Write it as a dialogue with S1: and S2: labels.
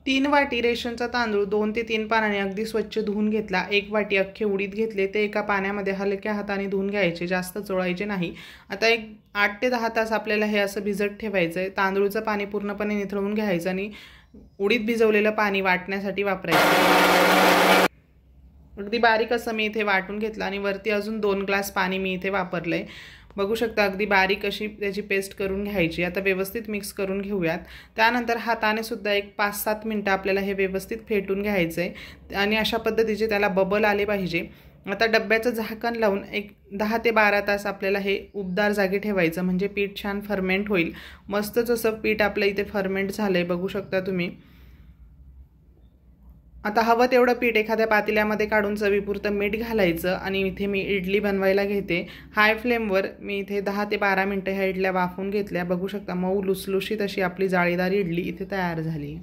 S1: 3 वाटी रेशनचा तांदूळ 2 ते 3 पाण्याने अगदी स्वच्छ धुवून घेतला. 1 वाटी अख्खे उडीद घेतले, ते एका पाण्यामध्ये हलक्या हाताने धुवून घ्यायचे, जास्त चोळायचे नाही. आता एक 8 ते 10 तास आपल्याला हे असं भिजत ठेवायचं आहे. तांदूळचं पाणी पूर्णपणे निथळून घ्यायचं आणि उडीद भिजवलेलं पाणी वाटण्यासाठी वापरायचं. अगदी बारीक असं मी इथे वाटून घेतलं आणि वरती अजून 2 ग्लास पाणी मी इथे वापरलं आहे. बघू शकता अगदी बारीक अशी त्याची पेस्ट करून घ्यायची. आता व्यवस्थित मिक्स करून घेऊयात. त्यानंतर हाताने सुद्धा एक 5-7 मिनटं आपल्याला हे व्यवस्थित फेटून घ्यायचं आहे आणि अशा पद्धतीचे त्याला बबल आले पाहिजे. आता डब्याचं झाकण लावून एक 10 ते 12 तास आपल्याला हे उबदार जागी ठेवायचं, म्हणजे पीठ छान फर्मेंट होईल. मस्तच असं पीठ आपलं इथे फर्मेंट झालं आहे, बघू शकता तुम्ही. आता हवं तेवढं पीठ एखाद्या पातेल्यामध्ये काढून चवीपुरतं मीठ घालायचं आणि इथे मी इडली बनवायला घेते. हाय फ्लेमवर मी इथे 10 ते 12 मिनटं ह्या इडल्या वाफवून घेतल्या. बघू शकता मऊ लुसलुशीत अशी आपली जाळीदार इडली इथे तयार झाली.